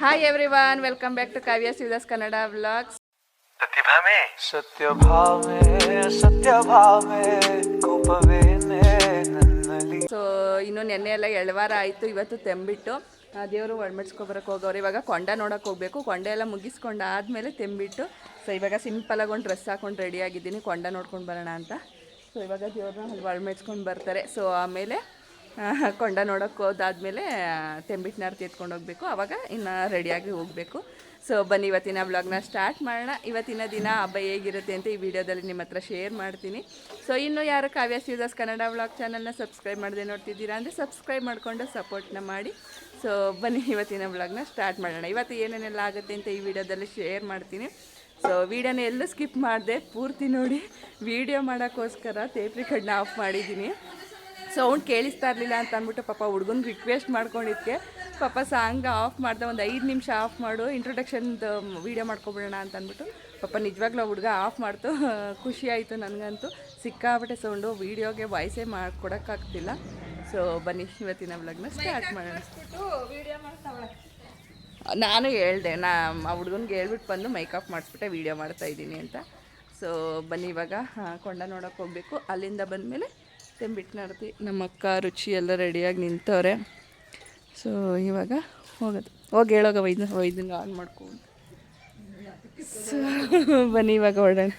Hi everyone, welcome back to Kavya Shivadas Kannada vlogs. प्रतिभा में सत्य भाव में सत्य भाव में ಕೋಪವೇನೆ ನನ್ನಲ್ಲಿ. ಸೊ ಇನ್ನು ನೆನ್ನೆ ಎಲ್ಲ ಎಳವಾರ ಆಯಿತು. ಇವತ್ತು ತೆಂಬಿಟ್ಟು ದೇವರು ಒಳಮೆಡ್ಸ್ಕೊಬರಕ್ಕೆ ಹೋಗೋರು. ಇವಾಗ ಕೊಂಡ ನೋಡೋಕೆ ಹೋಗಬೇಕು. ಕೊಂಡ ಎಲ್ಲ ಮುಗಿಸ್ಕೊಂಡು ಆದಮೇಲೆ ತೆಂಬಿಟ್ಟು. ಸೊ ಇವಾಗ ಸಿಂಪಲಾಗಿ ಒಂದು ಡ್ರೆಸ್ ಹಾಕೊಂಡು ರೆಡಿಯಾಗಿದ್ದೀನಿ, ಕೊಂಡ ನೋಡ್ಕೊಂಡು ಬರೋಣ ಅಂತ. ಸೊ ಇವಾಗ ದೇವ್ರನ್ನ ಅಲ್ಲಿ ಒಳಮೆಡ್ಸ್ಕೊಂಡು ಬರ್ತಾರೆ. ಸೊ ಆಮೇಲೆ ಕೊಂಡ ನೋಡೋಕ್ಕೆ ಹೋದಾದ್ಮೇಲೆ ತೆಂಬಿಟ್ಟನಾರ್ತಿ ಎತ್ಕೊಂಡು ಹೋಗಬೇಕು. ಆವಾಗ ಇನ್ನು ರೆಡಿಯಾಗಿ ಹೋಗಬೇಕು. ಸೊ ಬನ್ನಿ ಇವತ್ತಿನ ವ್ಲಾಗ್ನ ಸ್ಟಾರ್ಟ್ ಮಾಡೋಣ. ಇವತ್ತಿನ ದಿನ ಹಬ್ಬ ಹೇಗಿರುತ್ತೆ ಅಂತ ಈ ವಿಡಿಯೋದಲ್ಲಿ ನಿಮ್ಮ ಹತ್ರ ಶೇರ್ ಮಾಡ್ತೀನಿ. ಸೊ ಇನ್ನೂ ಯಾರು ಕಾವ್ಯ ಶಿವದಾಸ್ ಕನ್ನಡ ವ್ಲಾಗ್ ಚಾನಲ್ನ ಸಬ್ಸ್ಕ್ರೈಬ್ ಮಾಡದೆ ನೋಡ್ತಿದ್ದೀರಾ ಅಂದರೆ ಸಬ್ಸ್ಕ್ರೈಬ್ ಮಾಡಿಕೊಂಡು ಸಪೋರ್ಟ್ನ ಮಾಡಿ. ಸೊ ಬನ್ನಿ ಇವತ್ತಿನ ವ್ಲಾಗ್ನ ಸ್ಟಾರ್ಟ್ ಮಾಡೋಣ. ಇವತ್ತು ಏನೇನೆಲ್ಲ ಆಗುತ್ತೆ ಅಂತ ಈ ವಿಡಿಯೋದಲ್ಲಿ ಶೇರ್ ಮಾಡ್ತೀನಿ. ಸೊ ವೀಡಿಯೋನ ಎಲ್ಲೂ ಸ್ಕಿಪ್ ಮಾಡಿದೆ, ಪೂರ್ತಿ ನೋಡಿ. ವೀಡಿಯೋ ಮಾಡೋಕ್ಕೋಸ್ಕರ ಟೇಪ್ ರೆಕಾರ್ಡ್ನ ಆಫ್ ಮಾಡಿದ್ದೀನಿ. ಸೌಂಡ್ ಕೇಳಿಸ್ತಾ ಇರಲಿಲ್ಲ ಅಂತ ಅಂದ್ಬಿಟ್ಟು ಪಾಪ ಹುಡುಗನ ರಿಕ್ವೆಸ್ಟ್ ಮಾಡ್ಕೊಂಡಿದ್ದಕ್ಕೆ ಪಾಪ ಸಾಂಗ್ ಆಫ್ ಮಾಡ್ದೆ. ಒಂದು 5 ನಿಮಿಷ ಆಫ್ ಮಾಡು, ಇಂಟ್ರೊಡಕ್ಷನ್ದು ವೀಡಿಯೋ ಮಾಡ್ಕೊಬಿಡೋಣ ಅಂತ ಅಂದ್ಬಿಟ್ಟು ಪಾಪ ನಿಜವಾಗ್ಲೂ ಹುಡುಗ ಆಫ್ ಮಾಡ್ತು. ಖುಷಿ ಆಯಿತು ನನಗಂತೂ. ಸಿಕ್ಕಾಪಟ್ಟೆ ಸೌಂಡು, ವೀಡಿಯೋಗೆ ವಾಯ್ಸೇ ಮಾಡ್ಕೊಡೋಕ್ಕಾಗ್ತಿಲ್ಲ. ಸೊ ಬನ್ನಿ ಇವತ್ತಿನ ವ್ಲಾಗ್ನ ಸ್ಟಾರ್ಟ್ ಮಾಡೋಣ. ನಾನು ಹೇಳ್ದೆ, ಆ ಹುಡುಗನಿಗೆ ಹೇಳ್ಬಿಟ್ಟು ಬಂದು ಮೈಕ್ ಆಫ್ ಮಾಡಿಸ್ಬಿಟ್ಟೆ ವೀಡಿಯೋ ಮಾಡ್ತಾಯಿದ್ದೀನಿ ಅಂತ. ಸೊ ಬನ್ನಿ ಇವಾಗ ಕೊಂಡ ನೋಡೋಕೆ ಹೋಗಬೇಕು. ಅಲ್ಲಿಂದ ಬಂದಮೇಲೆ ತೆಂಬಿಟ್ಟನಾರ್ತಿ. ನಮ್ಮ ಅಕ್ಕ ರುಚಿ ಎಲ್ಲ ರೆಡಿಯಾಗಿ ನಿಂತವ್ರೆ. ಸೊ ಇವಾಗ ಹೋಗೋದು. ಹೋಗಿ ಹೇಳೋಗ ವೈದ್ಯಂಗೆ ಆನ್ ಮಾಡ್ಕೊಂಡು. ಸೊ ಬನ್ನಿ ಇವಾಗ ಹೊರಡೋಣ.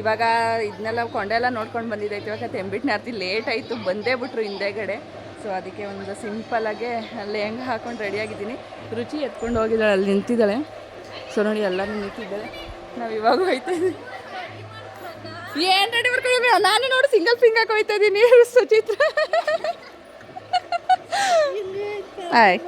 ಇವಾಗ ಇದನ್ನೆಲ್ಲ ಕೊಂಡೆಲ್ಲ ನೋಡ್ಕೊಂಡು ಬಂದಿದ್ದೈತೆ. ಇವಾಗ ತೆಂಬಿಟ್ಟು ನಾರ್ತಿ ಲೇಟ್ ಆಯಿತು, ಬಂದೇ ಬಿಟ್ರು ಹಿಂದೆಗಡೆ. ಸೊ ಅದಕ್ಕೆ ಒಂದು ಸಿಂಪಲ್ಲಾಗೆ ಲೆಹಂಗ ಹಾಕೊಂಡು ರೆಡಿಯಾಗಿದ್ದೀನಿ. ರುಚಿ ಎತ್ಕೊಂಡು ಹೋಗಿದ್ದಾಳೆ, ಅಲ್ಲಿ ನಿಂತಿದ್ದಾಳೆ. ಸೊ ನೋಡಿ ಎಲ್ಲರೂ ನಿಂತಿದ್ದಾಳೆ, ನಾವು ಇವಾಗ ಹೋಯ್ತಾ ಇದ್ದೀವಿ. ಏನು ರೆಡಿ ಮಾಡ್ಕೊಂಡಿದ್ವಿ? ನಾನು ನೋಡಿ ಸಿಂಗಲ್ ಫಿಂಗ್ ಹೋಯ್ತಾ ಇದ್ದೀನಿ. ಸುಚಿತ್ರ ಆಯ್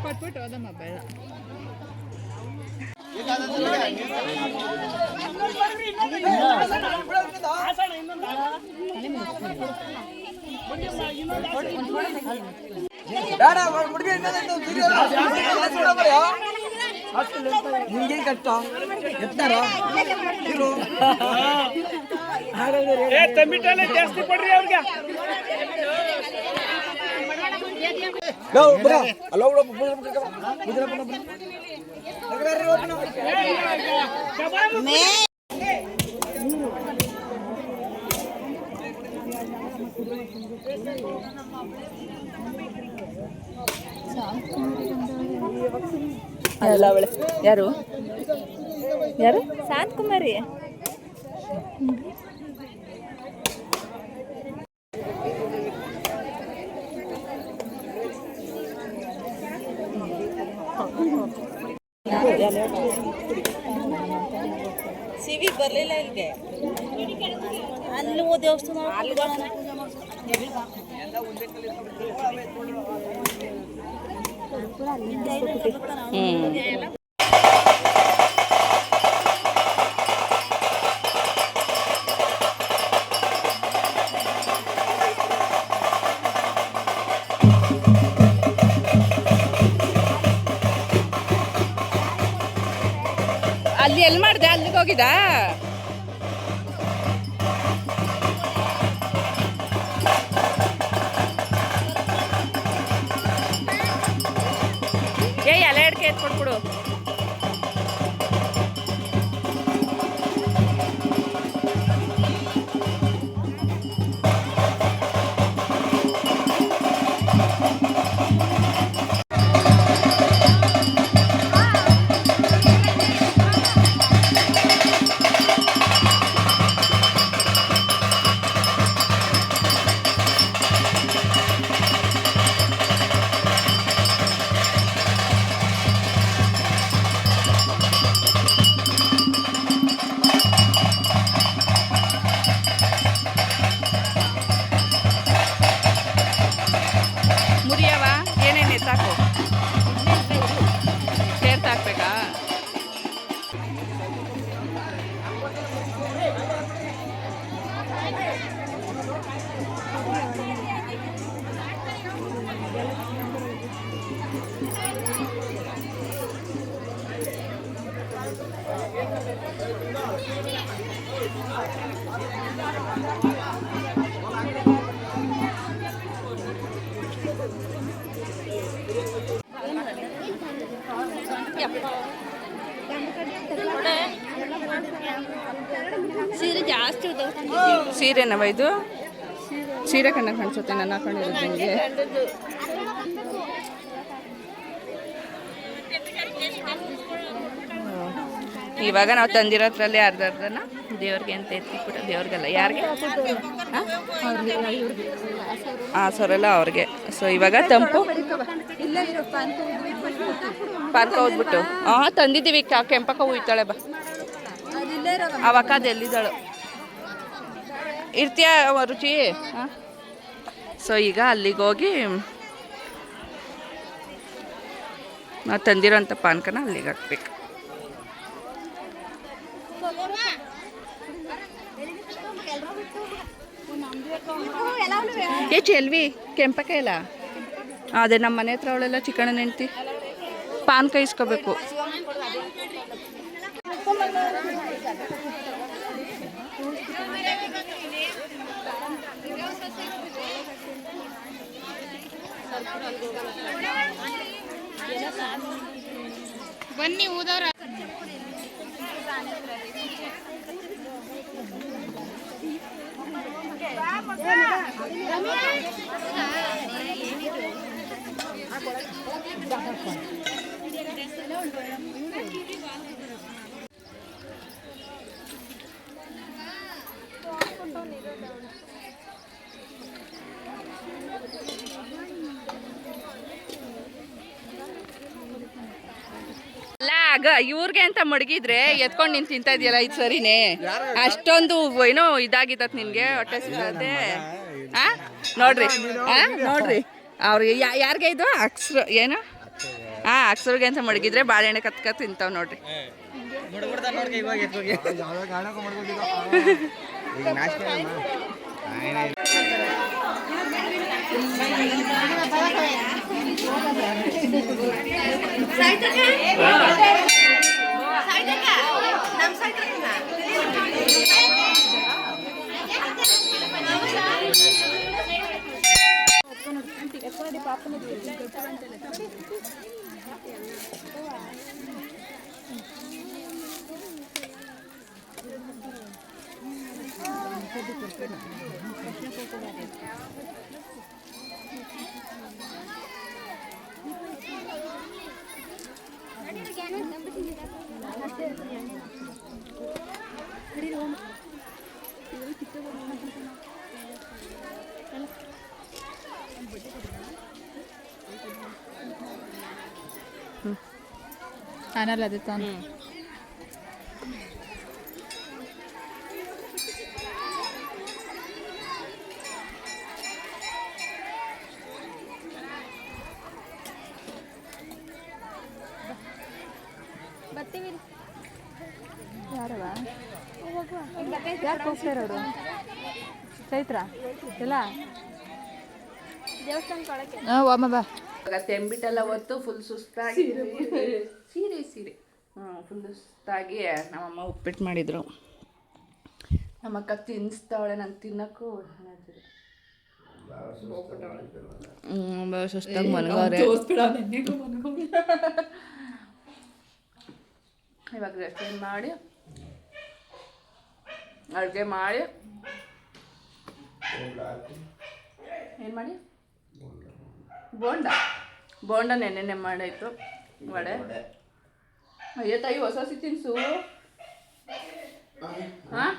ಕೊಟ್ಬಿಟ್ಟು ಹೋದಮ್ಮ ಬೇಡ. ನಿಂಗೆ ಕಷ್ಟ ಎತ್ತಾರ ತಮಿಟಲ್ಲೇ ಜಾಸ್ತಿ ಕೊಡ್ರಿ ಅವ್ರಿಗೆ. ಅಲ್ಲ ಅವಳೆ ಯಾರು ಯಾರು ಶಾಂತಕುಮಾರಿ. ಸಿವಿ ಬರಲಿಲ್ಲ ಇಲ್ಲಿಗೆ. ಅಲ್ಲಿ ದೇವಸ್ಥಾನ ಅಲ್ಲಿ ಎಲ್ಲಿ ಮಾಡಿದೆ? ಅಲ್ಲಿಗೆ ಹೋಗಿದ್ದಾ? ಎಲೆ ಅಡಿಕೆ ಎತ್ಕೊಟ್ಬಿಡು. ಮುರಿಯವ ಏನೇನು ಎತ್ತಾಕು ಸೇರ್ತಾ ಹಾಕ್ಬೇಕಾ? ಸೀರೆ ಜಾಸ್ತಿ ಸೀರೆನವ ಇದು? ಸೀರೆ ಕಣ್ಣ ಕಾಣಿಸುತ್ತೆ ನಾನು ಹಾಕೊಂಡಿರೋದು ನಿಮಗೆ. ಇವಾಗ ನಾವು ತಂದಿರೋದ್ರಲ್ಲಿ ಅರ್ಧನ ದೇವ್ರಿಗೆ ಅಂತ ಎತ್ತಿಬಿಟ್ಟು, ದೇವ್ರಿಗೆಲ್ಲ ಯಾರಿಗೆ? ಹಾಂ ಸೊರೆಲ್ಲ ಅವ್ರಿಗೆ. ಸೊ ಇವಾಗ ತಂಪು ಪಾನ್ಕ ಹೋಗ್ಬಿಟ್ಟು ತಂದಿದ್ದೀವಿ. ಕೆಂಪಕ್ಕ ಹೋಯ್ತಾಳೆ ಬಾ. ಅವಕ್ಕ ಅದು ಎಲ್ಲಿದ್ದಾಳು ಇರ್ತೀಯ ರುಚಿ? ಹಾಂ. ಸೊ ಈಗ ಅಲ್ಲಿಗೆ ಹೋಗಿ ನಾವು ತಂದಿರೋಂಥ ಪಾನ್ಕನ ಅಲ್ಲಿಗೆ ಹಾಕ್ಬೇಕು. ಚೆಲ್ವಿ ಕೆಂಪಕ್ಕ ಇಲ್ಲ ಅದೇ ನಮ್ಮ ಮನೆ ಹತ್ರ ಅವಳೆಲ್ಲ ಚಿಕನ್ ನೆಂಟಿ ಪಾನ್ಕ ಇಸ್ಕೋಬೇಕು. ಬನ್ನಿ ಊದವ್ರ. ಅಲ್ಲ ಆಗ ಇವ್ರಿಗೆ ಅಂತ ಮಡಗಿದ್ರೆ ಎತ್ಕೊಂಡು ನಿನ್ ತಿಂತಾ ಇದೆಯಲ್ಲ ಇದು ಸರಿನೇ? ಅಷ್ಟೊಂದು ಏನೋ ಇದಾಗಿತ್ತ ನಿನ್ಗೆ ಹೊಟ್ಟೆ ಸಿಗತ್ತೆ? ನೋಡ್ರಿ ನೋಡ್ರಿ ಅವ್ರಿಗೆ ಯಾರಿಗೆ ಇದು ಅಕ್ಸ್ರ ಏನು ಅಕ್ಸ್ರಿಗೆ ಅಂತ ಮಡಗಿದ್ರೆ ಬಾಳೆಹಣ್ಣೆ ಕತ್ ತಿಂತಾವ್ ನೋಡ್ರಿ. ಚಾನಲ್ ಅದು ತಾನು ಬರ್ತೀವಿ. ಯಾರವ ಯಾರು ಹೋಗ್ತಾರವರು? ಚೈತ್ರ ಇಲ್ಲ ದೇವಸ್ಥಾನಕ್ಕೆ ಅಮ್ಮ ಬಾ. ತೆಂಬಿಟ್ಟೆಲ್ಲ ಹೊತ್ತು ಫುಲ್ ಸುಸ್ತಾಗಿ ಸೀರೆ ಫುಲ್ ಸುಸ್ತಾಗಿ ನಮ್ಮಮ್ಮ ಉಪ್ಪಿಟ್ಟು ಮಾಡಿದ್ರು. ನಮ್ಮಕ್ಕ ತಿನ್ನಿಸ್ತಾವಳೆ, ನಂಗೆ ತಿನ್ನಕ್ಕೂ ಸುಸ್ತಾಗಿ ಮನಗವ್ರೆ. ಇವಾಗ ರೆಸ್ಟ್ ಮಾಡಿ ಅಡುಗೆ ಮಾಡಿ ಏನು ಮಾಡಿ ಬೋಂಡ ನೆನ್ನೆ ಮಾಡಾಯ್ತು. ವಡೆ ಅಯ್ಯೋ ತಾಯಿ ಹೊಸ ತಿನ್ಸು. ಹಾಂ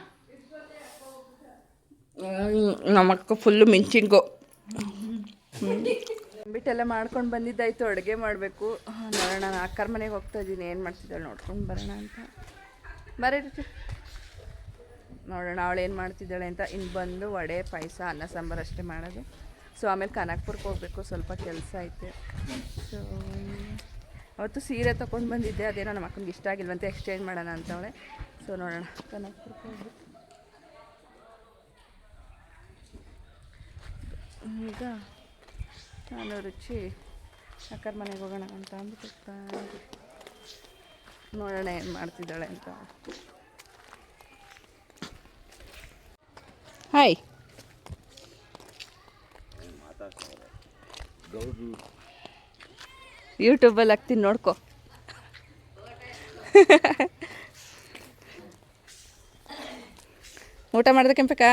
ನಮ್ಮಕ್ಕ ಫುಲ್ಲು ಮಿಂಚಿಂಗು ಬಿಟ್ಟೆಲ್ಲ ಮಾಡ್ಕೊಂಡು ಬಂದಿದ್ದಾಯ್ತು. ಅಡುಗೆ ಮಾಡಬೇಕು. ನೋಡೋಣ, ನಾನು ಅಕ್ಕರ ಮನೆಗೆ ಹೋಗ್ತಾ ಇದ್ದೀನಿ. ಏನು ಮಾಡ್ತಿದ್ದಾಳೆ ನೋಡ್ಕೊಂಡು ಬರೋಣ ಅಂತ. ಬರೀ ರುಚಿ ನೋಡೋಣ ಅವಳು ಏನು ಮಾಡ್ತಿದ್ದಾಳೆ ಅಂತ. ಇನ್ನು ಬಂದು ವಡೆ, ಪಾಯಸ, ಅನ್ನ ಸಾಂಬಾರು ಅಷ್ಟೇ ಮಾಡೋದು. ಸೊ ಆಮೇಲೆ ಕನಕ್ಪುರಕ್ಕೆ ಹೋಗಬೇಕು, ಸ್ವಲ್ಪ ಕೆಲಸ ಐತೆ. ಸೊ ಅವತ್ತು ಸೀರೆ ತೊಗೊಂಡು ಬಂದಿದ್ದೆ, ಅದೇನೋ ನಮ್ಮ ಅಕ್ಕನಿಗೆ ಇಷ್ಟ ಆಗಿಲ್ವಂತೆ, ಎಕ್ಸ್ಚೇಂಜ್ ಮಾಡೋಣ ಅಂತವಳೆ. ಸೊ ನೋಡೋಣ, ಕನಕ್ಪುರಕ್ಕೆ ಹೋಗ್ಬೇಕು. ಈಗ ನಾನು ರುಚಿ ಅಕ್ಕರ ಮನೆಗೆ ಹೋಗೋಣ ಅಂತ ಅಂದ್ಬಿಟ್ಟು ನೋಡೋಣ ಏನು ಮಾಡ್ತಿದ್ದಾಳೆ ಅಂತ. ಹಾಯ್ ಯೂಟ್ಯೂಬಲ್ಲಿ ಹಾಕ್ತೀನಿ ನೋಡ್ಕೊ. ಊಟ ಮಾಡಿದೆ ಕೆಂಪಕ್ಕ?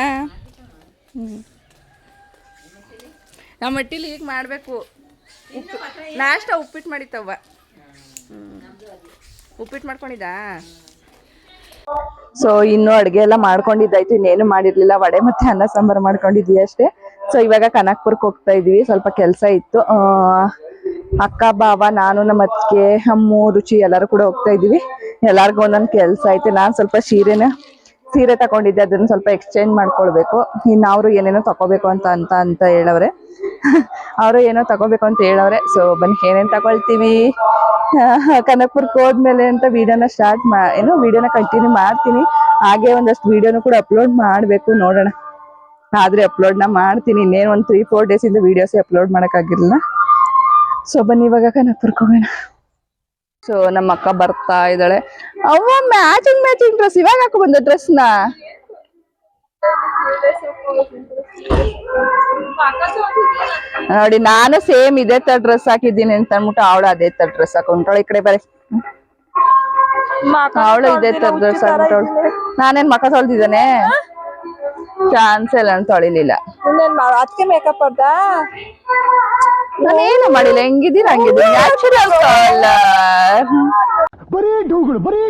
ನಮ್ಮ ಮಟ್ಟಿಲಿ ಈಗ ಮಾಡಬೇಕು. ನಾಷ್ಟ ಉಪ್ಪಿಟ್ಟು ಮಾಡಿತ್ತವ್ವ. ಉಪ್ಪಿಟ್ಟು ಮಾಡ್ಕೊಂಡಿದ್ದಾ? ಸೊ ಇನ್ನು ಅಡುಗೆ ಎಲ್ಲ ಮಾಡ್ಕೊಂಡಿದ್ದಾಯ್ತು, ಇನ್ನೇನು ಮಾಡಿರ್ಲಿಲ್ಲ. ವಡೆ ಮತ್ತೆ ಅನ್ನ ಸಾಂಬಾರು ಮಾಡ್ಕೊಂಡಿದ್ವಿ ಅಷ್ಟೇ. ಸೊ ಇವಾಗ ಕನಕ್ಪುರಕ್ಕೆ ಹೋಗ್ತಾ ಇದೀವಿ, ಸ್ವಲ್ಪ ಕೆಲಸ ಇತ್ತು. ಅಕ್ಕ, ಬಾವ, ನಾನು, ನಮ್ಮ ಅತ್ತಿಗೆ, ಅಮ್ಮು, ರುಚಿ ಎಲ್ಲರೂ ಕೂಡ ಹೋಗ್ತಾ ಇದೀವಿ. ಎಲ್ಲಾರ್ಗು ಒಂದೊಂದು ಕೆಲಸ ಐತೆ. ನಾನು ಸ್ವಲ್ಪ ಸೀರೆ ತಗೊಂಡಿದ್ದೆ, ಅದನ್ನ ಸ್ವಲ್ಪ ಎಕ್ಸ್ಚೇಂಜ್ ಮಾಡ್ಕೊಳ್ಬೇಕು. ಇನ್ನು ಅವರು ಏನೇನೋ ತಗೋಬೇಕು ಅಂತ ಹೇಳವ್ರೆ. ಅವರು ಏನೋ ತಗೋಬೇಕು ಅಂತ ಹೇಳವ್ರೆ. ಸೊ ಬನ್ನಿ ಏನೇನು ತಗೊಳ್ತೀವಿ ಕನಕ್ಪುರಕ್ಕೆ ಹೋದ್ಮೇಲೆ ಅಂತ ವಿಡಿಯೋನ ವಿಡಿಯೋನ ಕಂಟಿನ್ಯೂ ಮಾಡ್ತೀನಿ. ಹಾಗೆ ಒಂದಷ್ಟು ವಿಡಿಯೋನು ಕೂಡ ಅಪ್ಲೋಡ್ ಮಾಡಬೇಕು, ನೋಡೋಣ. ಆದ್ರೆ ಅಪ್ಲೋಡ್ನ ಮಾಡ್ತೀನಿ. ಇನ್ನೇನು ಒಂದು 3-4 ಡೇಸ್ ಇಂದ ವಿಡಿಯೋಸೇ ಅಪ್ಲೋಡ್ ಮಾಡೋಕ್ಕಾಗಿರಲಿಲ್ಲ. ಸೊ ಬನ್ನಿ ಇವಾಗ ಕನಕ್ಪುರಕ್ಕೆ ಹೋಗೋಣ. ಸೊ ನಮ್ಮ ಅಕ್ಕ ಬರ್ತಾ ಇದ್ದಾಳೆ. ಅವ್ವ ಮ್ಯಾಚಿಂಗ್ ಡ್ರೆಸ್ ಇವಾಗ ಹಾಕೋ ಬಂದ ಡ್ರೆಸ್ನ. ನೋಡಿ, ನಾನು ಸೇಮ್ ಇದೇ ತರ ಡ್ರೆಸ್ ಹಾಕಿದ್ದೀನಿ ಅಂತ ಅಂದ್ಬಿಟ್ಟು ಅವಳು ಅದೇ ತರ ಡ್ರೆಸ್ ಹಾಕೊಂಡ್ರಳು. ಈ ಕಡೆ ಬರೀ ಅವಳು ಇದೇ ತರ ಡ್ರೆಸ್ ಹಾಕೊಂಡ್ರಳು. ನಾನೇನ್ ಮಕ್ಕ ತೊಳ್ದಿದ್ದಾನೆ? ಚಾನ್ಸ್ ಇಲ್ಲ, ನಾನು ತೊಳಿಲಿಲ್ಲ. ಅದಕ್ಕೆ ಮೇಕಪ್ ಮಾಡ್ದ? ನಾನೇನು ಮಾಡಿಲ್ಲ, ಹೆಂಗಿದ್ದೀನಿ ಹಂಗಿದ್ದೀನಿ, ನ್ಯಾಚುರಲ್ ಅಲ್ಲ. ಬರೀ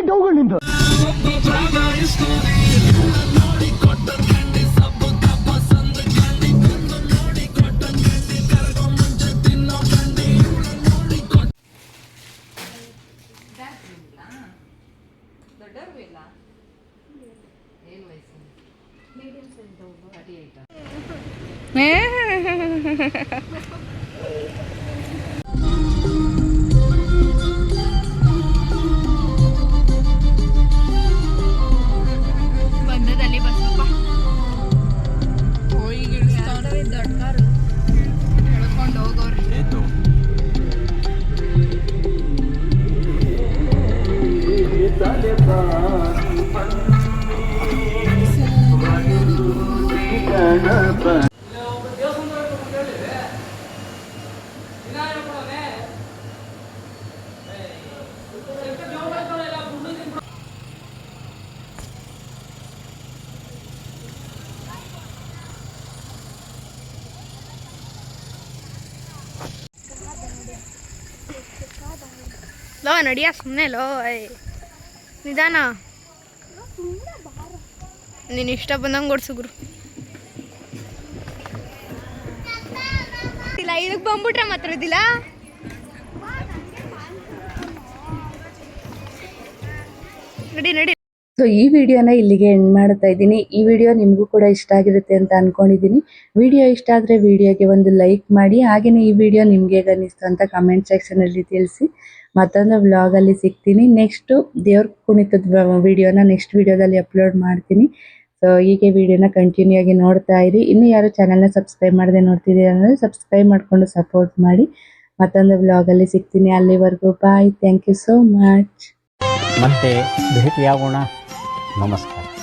ಡೌಗಳು ನಿಂದು. ಬಂದದಲ್ಲಿ ಬಸಪ್ಪ ದೊಡ್ಡ ಕಾರು ಎಳ್ಕೊಂಡು ಹೋಗೋರು. ಲೋ ನಡಿಯ ಸುಮ್ಮನೆ ಲೋ ನಿಧಾನ ನೀನು ಇಷ್ಟ ಬಂದಂಗೆ ಓಡಿಸುಗ್ರು ಇಲ್ಲ ಇದಕ್ಕೆ ಬಂದ್ಬಿಟ್ರೆ ಮಾತ್ರ ಇದಿಲ್ಲ. ನಡಿ ನಡಿ. ಸೊ ಈ ವಿಡಿಯೋನ ಇಲ್ಲಿಗೆ ಎಂಡ್ ಮಾಡ್ತಾ ಇದ್ದೀನಿ. ಈ ವಿಡಿಯೋ ನಿಮಗೂ ಕೂಡ ಇಷ್ಟ ಆಗಿರುತ್ತೆ ಅಂತ ಅನ್ಕೊಂಡಿದ್ದೀನಿ. ವಿಡಿಯೋ ಇಷ್ಟ ಆದರೆ ವಿಡಿಯೋಗೆ ಒಂದು ಲೈಕ್ ಮಾಡಿ. ಹಾಗೆಯೇ ಈ ವಿಡಿಯೋ ನಿಮಗೆ ಅನಿಸ್ತು ಅಂತ ಕಮೆಂಟ್ ಸೆಕ್ಷನಲ್ಲಿ ತಿಳಿಸಿ. ಮತ್ತೊಂದು ವ್ಲಾಗಲ್ಲಿ ಸಿಗ್ತೀನಿ. ನೆಕ್ಸ್ಟು ದೇವ್ರ ಕುಣಿತದ ವಿಡಿಯೋನ ನೆಕ್ಸ್ಟ್ ವಿಡಿಯೋದಲ್ಲಿ ಅಪ್ಲೋಡ್ ಮಾಡ್ತೀನಿ. ಸೊ ಹೀಗೆ ವಿಡಿಯೋನ ಕಂಟಿನ್ಯೂ ಆಗಿ ನೋಡ್ತಾ ಇರಿ. ಇನ್ನೂ ಯಾರು ಚಾನಲ್ನ ಸಬ್ಸ್ಕ್ರೈಬ್ ಮಾಡದೆ ನೋಡ್ತಿದ್ದೀರಿ ಅಂದರೆ ಸಬ್ಸ್ಕ್ರೈಬ್ ಮಾಡಿಕೊಂಡು ಸಪೋರ್ಟ್ ಮಾಡಿ. ಮತ್ತೊಂದು ವ್ಲಾಗಲ್ಲಿ ಸಿಗ್ತೀನಿ. ಅಲ್ಲಿವರೆಗೂ bye. Thank you so much. ಮತ್ತೆ ಭೇಟಿಯಾಗೋಣ. ನಮಸ್ಕಾರ.